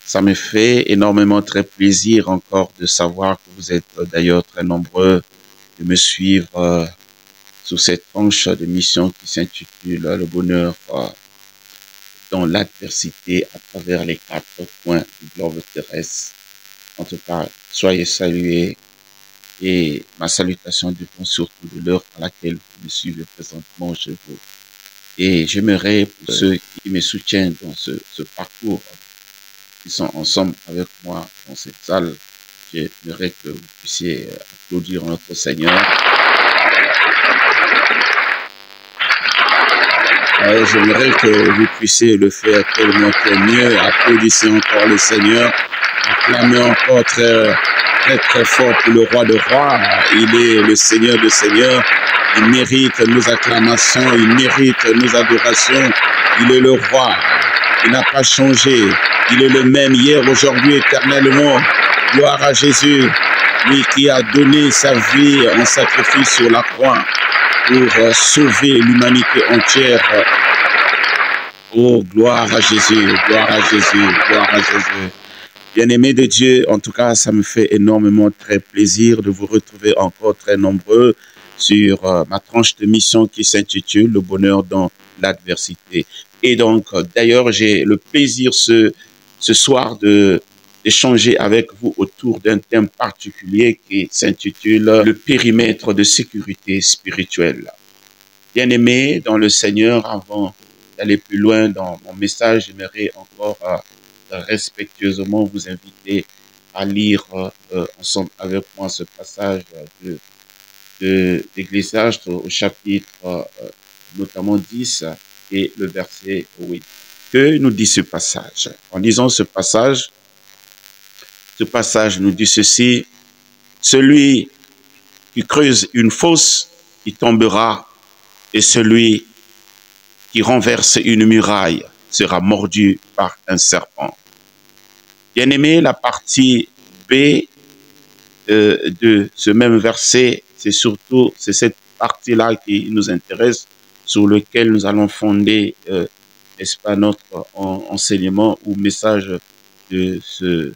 Ça me fait énormément très plaisir encore de savoir que vous êtes d'ailleurs très nombreux de me suivre sous cette tranche de mission qui s'intitule Le bonheur dans l'adversité à travers les quatre coins du globe terrestre. En tout cas, soyez salués et ma salutation dépend surtout de l'heure à laquelle vous me suivez présentement chez vous. Et j'aimerais pour ceux qui me soutiennent dans ce parcours, qui sont ensemble avec moi dans cette salle, j'aimerais que vous puissiez applaudir notre Seigneur. J'aimerais que vous puissiez le faire tellement que mieux. Applaudissez encore le Seigneur. Acclamez encore très, très, très fort pour le roi de rois. Il est le Seigneur de seigneurs. Il mérite nos acclamations. Il mérite nos adorations. Il est le roi. Il n'a pas changé. Il est le même hier, aujourd'hui, éternellement. Gloire à Jésus, lui qui a donné sa vie en sacrifice sur la croix pour sauver l'humanité entière. Oh, gloire à Jésus, gloire à Jésus, gloire à Jésus. Bien-aimés de Dieu, en tout cas, ça me fait énormément très plaisir de vous retrouver encore très nombreux sur ma tranche de mission qui s'intitule Le bonheur dans l'adversité. Et donc, d'ailleurs, j'ai le plaisir ce soir d'échanger avec vous autour d'un thème particulier qui s'intitule Le périmètre de sécurité spirituelle. Bien-aimés dans le Seigneur, avant d'aller plus loin dans mon message, j'aimerais encore respectueusement vous inviter à lire ensemble avec moi ce passage d'Ecclésiaste au chapitre notamment 10 et le verset 8. Que nous dit ce passage? En lisant ce passage nous dit ceci: celui qui creuse une fosse, il tombera, et celui qui renverse une muraille sera mordu par un serpent. Bien-aimé, la partie B de ce même verset, c'est cette partie-là qui nous intéresse, sur lequel nous allons fonder, n'est-ce pas, notre enseignement ou message de ce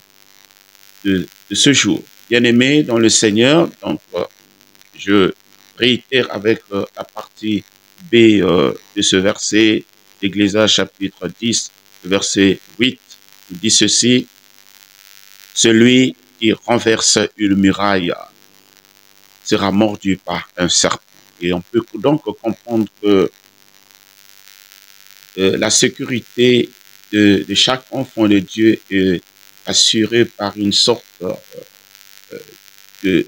jour. Bien-aimé dans le Seigneur, donc je réitère avec la partie B de ce verset, Ecclésiaste chapitre 10, verset 8, il dit ceci: celui qui renverse une muraille sera mordu par un serpent. Et on peut donc comprendre que la sécurité de chaque enfant de Dieu est assurée par une sorte de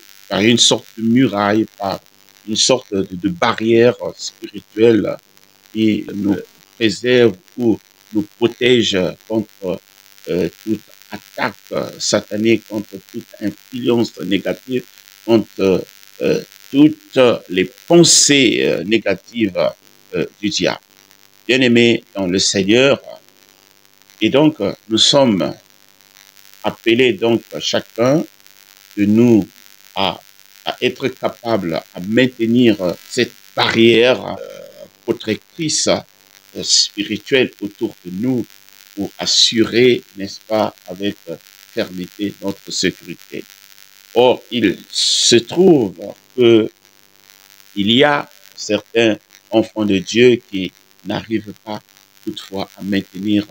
muraille, par une sorte de barrière spirituelle qui nous préserve ou nous protège contre toute attaque satanique, contre toute influence négative, contre toutes les pensées négatives du diable. Bien-aimés dans le Seigneur, et donc nous sommes appelés donc chacun de nous à être capable à maintenir cette barrière protectrice spirituelle autour de nous pour assurer, n'est-ce pas, avec fermeté notre sécurité. Or, il se trouve que il y a certains enfants de Dieu qui n'arrivent pas toutefois à maintenir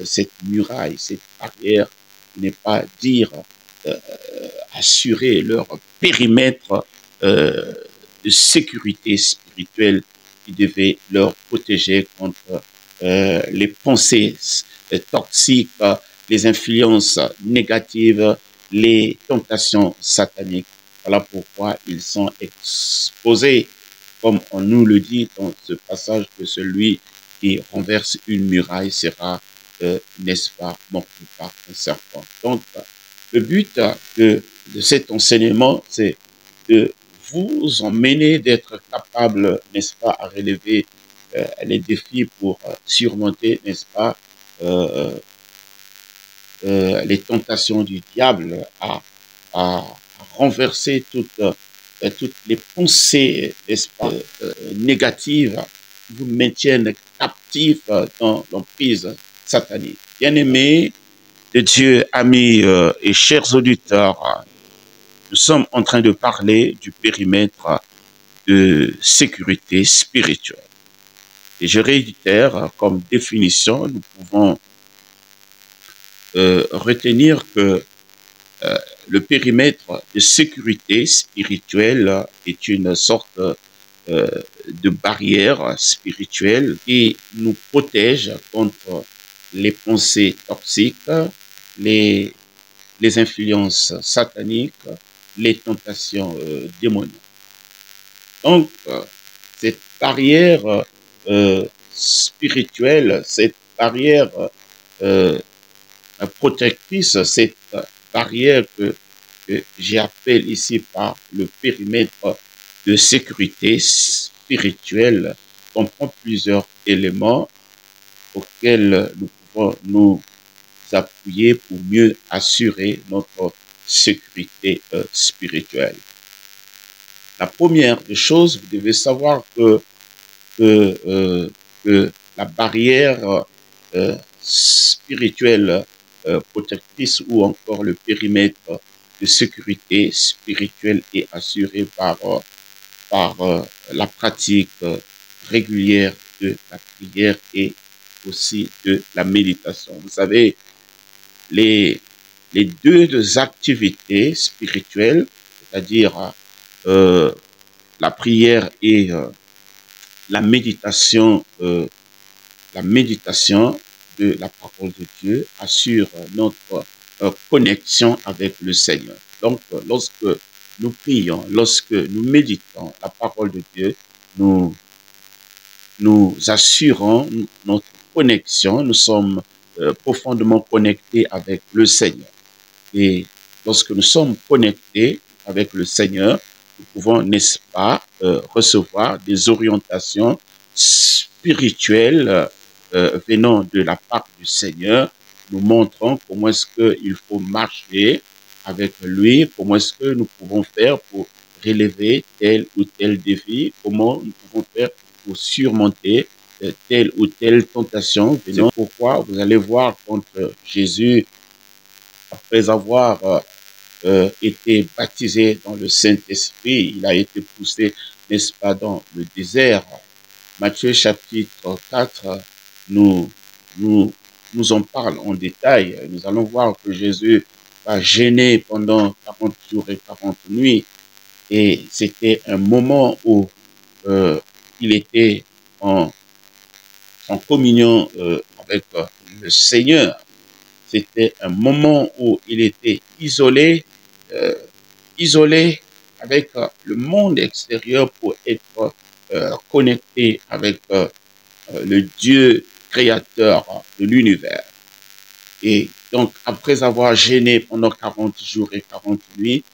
cette muraille, cette barrière, qui n'est pas dire assurer leur périmètre de sécurité spirituelle qui devait leur protéger contre les pensées toxiques, les influences négatives, les tentations sataniques. Voilà pourquoi ils sont exposés, comme on nous le dit dans ce passage, que celui qui renverse une muraille sera, n'est-ce pas, mordu par un serpent. Donc, le but de cet enseignement, c'est de vous emmener d'être capable, n'est-ce pas, à relever les défis pour surmonter, n'est-ce pas, les tentations du diable, à renverser toutes les pensées, n'est-ce pas, négatives qui vous maintiennent captifs dans l'emprise satanique. Bien-aimés, de Dieu, amis et chers auditeurs, nous sommes en train de parler du périmètre de sécurité spirituelle. Et je réitère, comme définition, nous pouvons retenir que le périmètre de sécurité spirituelle est une sorte de barrière spirituelle qui nous protège contre les pensées toxiques, les influences sataniques, les tentations démoniaques. Donc, cette barrière spirituelle, cette barrière protectrice, cette barrière que j'appelle ici par le périmètre de sécurité spirituelle comprend plusieurs éléments auxquels nous pouvons nous appuyer pour mieux assurer notre sécurité spirituelle. La première des choses, vous devez savoir que la barrière spirituelle protectrice ou encore le périmètre de sécurité spirituelle est assuré par la pratique régulière de la prière et aussi de la méditation. Vous savez, les deux activités spirituelles, c'est-à-dire la prière et la méditation de la parole de Dieu assure notre connexion avec le Seigneur. Donc, lorsque nous prions, lorsque nous méditons la parole de Dieu, nous assurons notre connexion, nous sommes profondément connectés avec le Seigneur. Et lorsque nous sommes connectés avec le Seigneur, nous pouvons, n'est-ce pas, recevoir des orientations spirituelles venant de la part du Seigneur, nous montrant comment est-ce qu'il faut marcher avec lui, comment est-ce que nous pouvons faire pour relever tel ou tel défi, comment nous pouvons faire pour surmonter telle ou telle tentation. C'est pourquoi vous allez voir quand Jésus, après avoir été baptisé dans le Saint-Esprit, il a été poussé, n'est-ce pas, dans le désert. Matthieu chapitre 4 nous en parle en détail. Nous allons voir que Jésus va jeûner pendant 40 jours et 40 nuits. Et c'était un moment où il était en communion avec le Seigneur. C'était un moment où il était isolé avec le monde extérieur pour être connecté avec le Dieu créateur de l'univers. Et donc, après avoir jeûné pendant 40 jours et 40 nuits,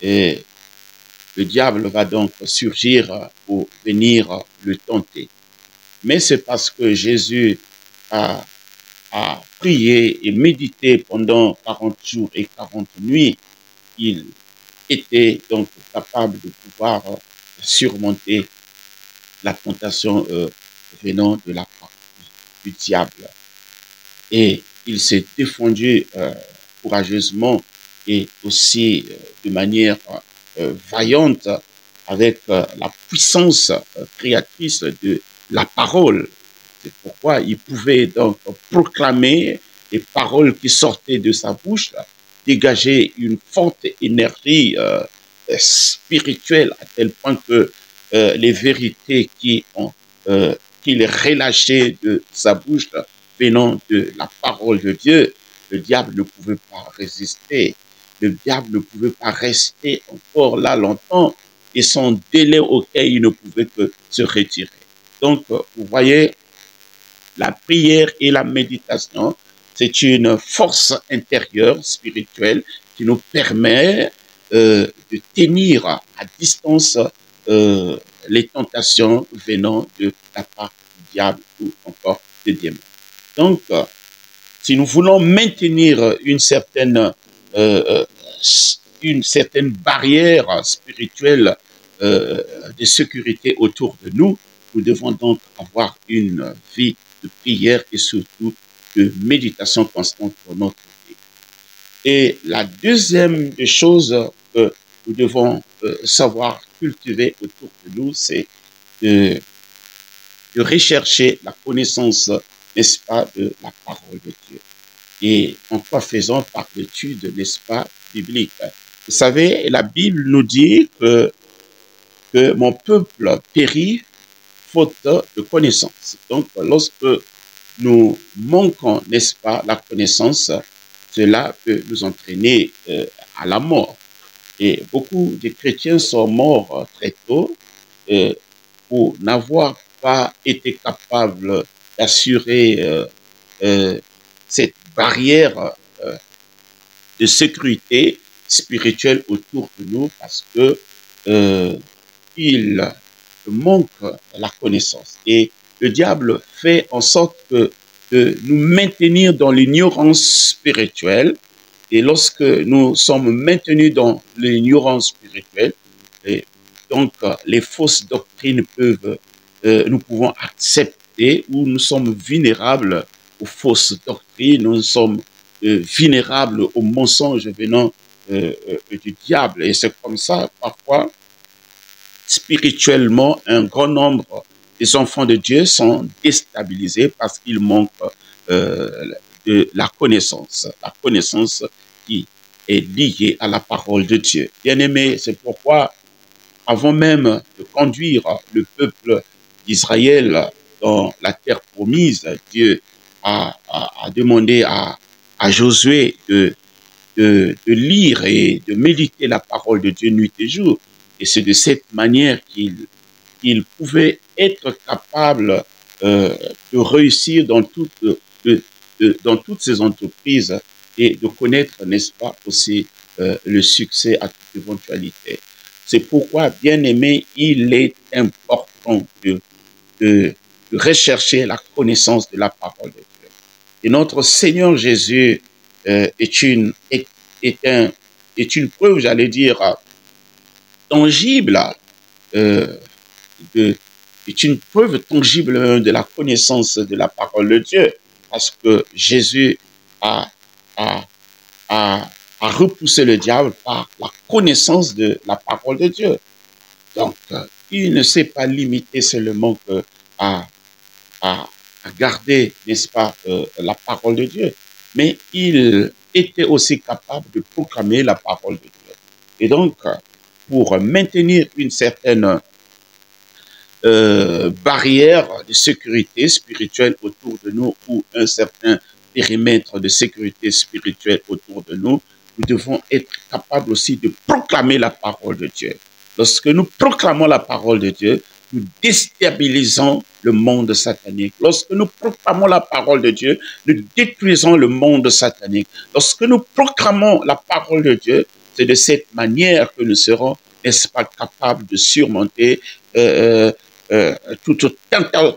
le diable va donc surgir pour venir le tenter. Mais c'est parce que Jésus a prié et médité pendant 40 jours et 40 nuits, il était donc capable de pouvoir surmonter la tentation venant de la part du diable. Et il s'est défendu courageusement et aussi de manière vaillante avec la puissance créatrice de la parole. C'est pourquoi il pouvait donc proclamer les paroles qui sortaient de sa bouche, dégager une forte énergie spirituelle à tel point que les vérités qu'il relâchait de sa bouche venant de la parole de Dieu, le diable ne pouvait pas résister. Le diable ne pouvait pas rester encore là longtemps et son délai auquel il ne pouvait que se retirer. Donc, vous voyez, la prière et la méditation, c'est une force intérieure spirituelle qui nous permet de tenir à distance les tentations venant de la part du diable ou encore des démons. Donc, si nous voulons maintenir une certaine barrière spirituelle de sécurité autour de nous, nous devons donc avoir une vie de prière et surtout de méditation constante pour notre vie. Et la deuxième des choses que nous devons savoir cultiver autour de nous, c'est de, de rechercher la connaissance, n'est-ce pas, de la parole de Dieu. Et en quoi faisant par l'étude, n'est-ce pas, biblique. Vous savez, la Bible nous dit que mon peuple périt faute de connaissance. Donc, lorsque nous manquons, n'est-ce pas, la connaissance, cela peut nous entraîner à la mort. Et beaucoup de chrétiens sont morts très tôt euh, pour n'avoir pas été capables d'assurer cette barrière de sécurité spirituelle autour de nous parce que il manque la connaissance. Et le diable fait en sorte de nous maintenir dans l'ignorance spirituelle. Et lorsque nous sommes maintenus dans l'ignorance spirituelle, et donc les fausses doctrines peuvent, nous pouvons accepter ou nous sommes vulnérables aux fausses doctrines, nous sommes vulnérables aux mensonges venant du diable. Et c'est comme ça, parfois, spirituellement, un grand nombre des enfants de Dieu sont déstabilisés parce qu'ils manquent de la connaissance qui est liée à la parole de Dieu. Bien-aimé, c'est pourquoi, avant même de conduire le peuple d'Israël dans la terre promise, Dieu a demandé à Josué de lire et de méditer la parole de Dieu nuit et jour. Et c'est de cette manière qu'il pouvait être capable de réussir dans toutes ses entreprises et de connaître, n'est-ce pas, aussi le succès à toute éventualité. C'est pourquoi, bien aimé, il est important de rechercher la connaissance de la parole de Dieu. Et notre Seigneur Jésus est une preuve, j'allais dire, tangible, euh, est une preuve tangible de la connaissance de la parole de Dieu, parce que Jésus a, a, a repoussé le diable par la connaissance de la parole de Dieu. Donc, il ne s'est pas limité seulement à, à, à garder, n'est-ce pas, la parole de Dieu, mais il était aussi capable de proclamer la parole de Dieu. Et donc, pour maintenir une certaine barrière de sécurité spirituelle autour de nous ou un certain périmètre de sécurité spirituelle autour de nous, nous devons être capables aussi de proclamer la parole de Dieu. Lorsque nous proclamons la parole de Dieu, nous déstabilisons le monde satanique. Lorsque nous proclamons la parole de Dieu, nous détruisons le monde satanique. Lorsque nous proclamons la parole de Dieu, c'est de cette manière que nous serons, n'est-ce pas, capables de surmonter toute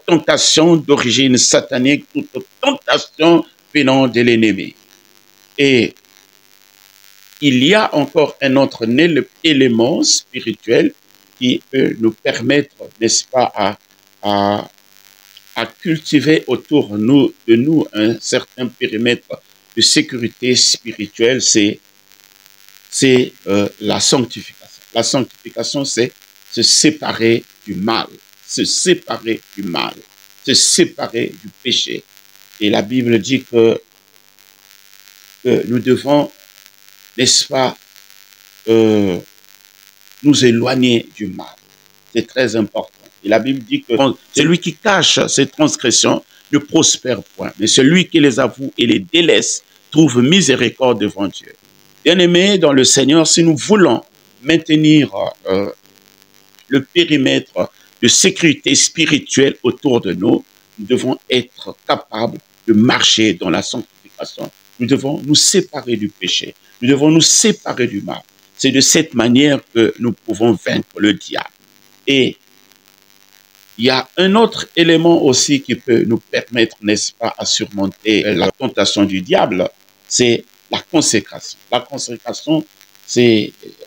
tentation d'origine satanique, toute tentation venant de l'ennemi. Et il y a encore un autre élément spirituel qui peut nous permettre, n'est-ce pas, à cultiver autour de nous un certain périmètre de sécurité spirituelle, c'est la sanctification. La sanctification, c'est se séparer du mal, se séparer du mal, se séparer du péché. Et la Bible dit que nous devons, n'est-ce pas, nous éloigner du mal. C'est très important. Et la Bible dit que celui qui cache ses transgressions ne prospère point, mais celui qui les avoue et les délaisse trouve miséricorde devant Dieu. Bien-aimés dans le Seigneur, si nous voulons maintenir le périmètre de sécurité spirituelle autour de nous, nous devons être capables de marcher dans la sanctification. Nous devons nous séparer du péché. Nous devons nous séparer du mal. C'est de cette manière que nous pouvons vaincre le diable. Et il y a un autre élément aussi qui peut nous permettre, n'est-ce pas, à surmonter la tentation du diable, c'est la consécration. La consécration,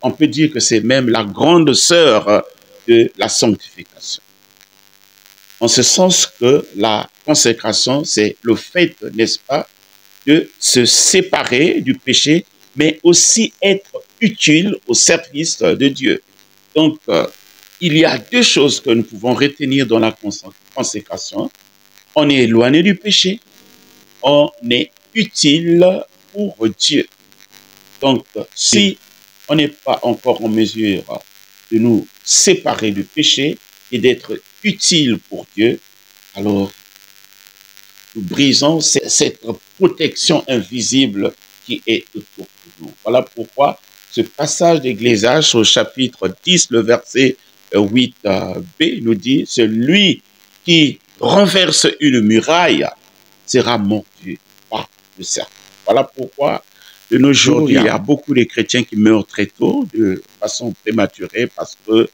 on peut dire que c'est même la grande sœur de la sanctification. En ce sens que la consécration, c'est le fait, n'est-ce pas, de se séparer du péché mais aussi être utile au service de Dieu. Donc, il y a deux choses que nous pouvons retenir dans la consécration. On est éloigné du péché, on est utile pour Dieu. Donc, si on n'est pas encore en mesure de nous séparer du péché et d'être utile pour Dieu, alors nous brisons cette protection invisible qui est autour de nous. Voilà pourquoi ce passage d'Ecclésiaste au chapitre 10, le verset 8b nous dit « Celui qui renverse une muraille sera mordu par le serpent. » Voilà pourquoi de nos jours, il y a beaucoup de chrétiens qui meurent très tôt, de façon prématurée, parce que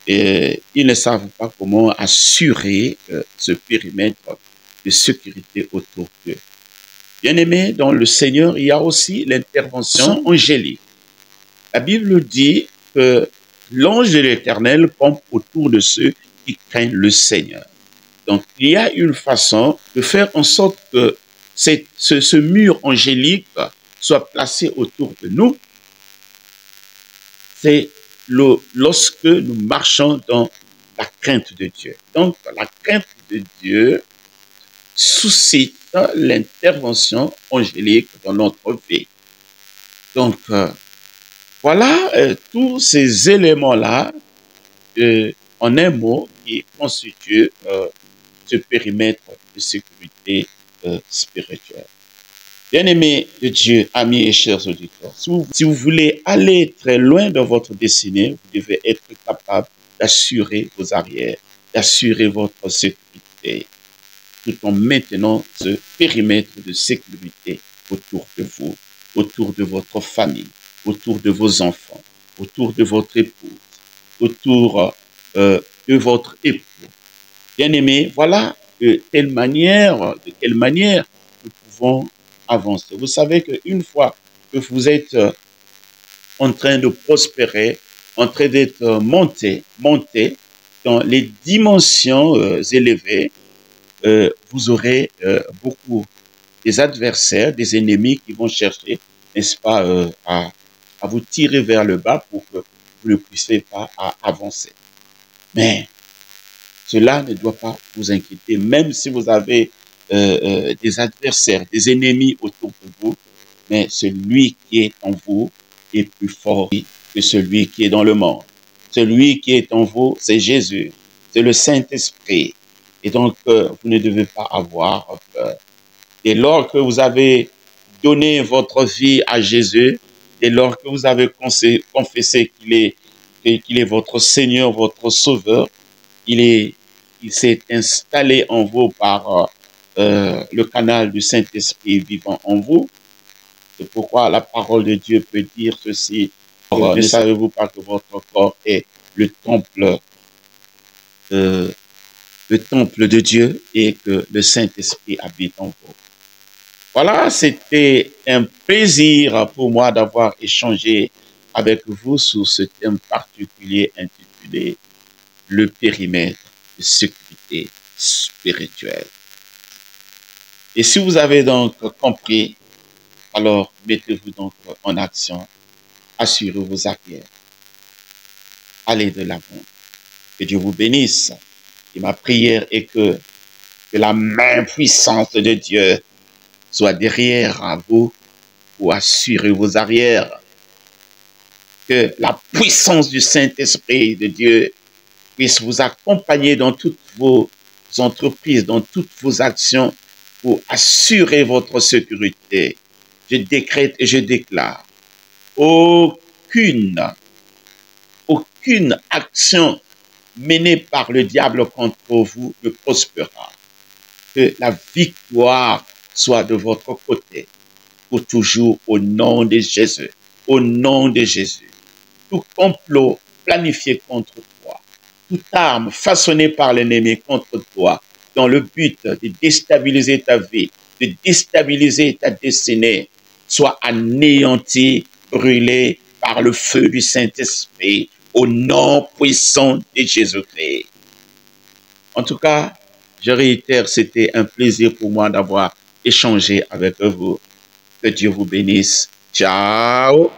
ils ne savent pas comment assurer ce périmètre de sécurité autour d'eux. Bien-aimés, dans le Seigneur, il y a aussi l'intervention angélique. La Bible dit que l'ange de l'Éternel campe autour de ceux qui craignent le Seigneur. Donc, il y a une façon de faire en sorte que ce mur angélique soit placé autour de nous. C'est lorsque nous marchons dans la crainte de Dieu. Donc, la crainte de Dieu suscite l'intervention angélique dans notre vie. Donc, voilà tous ces éléments-là, en un mot, qui constituent ce périmètre de sécurité spirituelle. Bien-aimés de Dieu, amis et chers auditeurs, si vous voulez aller très loin dans votre destinée, vous devez être capable d'assurer vos arrières, d'assurer votre sécurité, tout en maintenant ce périmètre de sécurité autour de vous, autour de votre famille, autour de vos enfants, autour de votre épouse, autour de votre époux. Bien-aimés, voilà de quelle manière nous pouvons avancer. Vous savez qu'une fois que vous êtes en train de prospérer, en train d'être monté dans les dimensions élevées, vous aurez beaucoup des adversaires, des ennemis qui vont chercher, n'est-ce pas, à vous tirer vers le bas pour que vous ne puissiez pas avancer. Mais cela ne doit pas vous inquiéter, même si vous avez des adversaires, des ennemis autour de vous, mais celui qui est en vous est plus fort que celui qui est dans le monde. Celui qui est en vous, c'est Jésus, c'est le Saint-Esprit. Et donc, vous ne devez pas avoir peur. Dès lors que vous avez donné votre vie à Jésus, dès lors que vous avez confessé qu'il est votre Seigneur, votre Sauveur, il s'est installé en vous par le canal du Saint-Esprit vivant en vous. C'est pourquoi la parole de Dieu peut dire ceci. Ne savez-vous pas que votre corps est le temple de Dieu et que le Saint-Esprit habite en vous? Voilà, c'était un plaisir pour moi d'avoir échangé avec vous sur ce thème particulier intitulé « Le périmètre de sécurité spirituelle ». Et si vous avez donc compris, alors mettez-vous donc en action, assurez vos arrières, allez de l'avant. Que Dieu vous bénisse. Et ma prière est que la main puissante de Dieu soit derrière à vous pour assurer vos arrières. Que la puissance du Saint-Esprit de Dieu puisse vous accompagner dans toutes vos entreprises, dans toutes vos actions pour assurer votre sécurité. Je décrète et je déclare aucune action menée par le diable contre vous ne prospérera. Que la victoire soit de votre côté pour toujours au nom de Jésus. Au nom de Jésus. Tout complot planifié contre toi, toute arme façonnée par l'ennemi contre toi, dans le but de déstabiliser ta vie, de déstabiliser ta destinée, soit anéanti, brûlé par le feu du Saint-Esprit, au nom puissant de Jésus-Christ. En tout cas, je réitère, c'était un plaisir pour moi d'avoir échangé avec vous. Que Dieu vous bénisse. Ciao!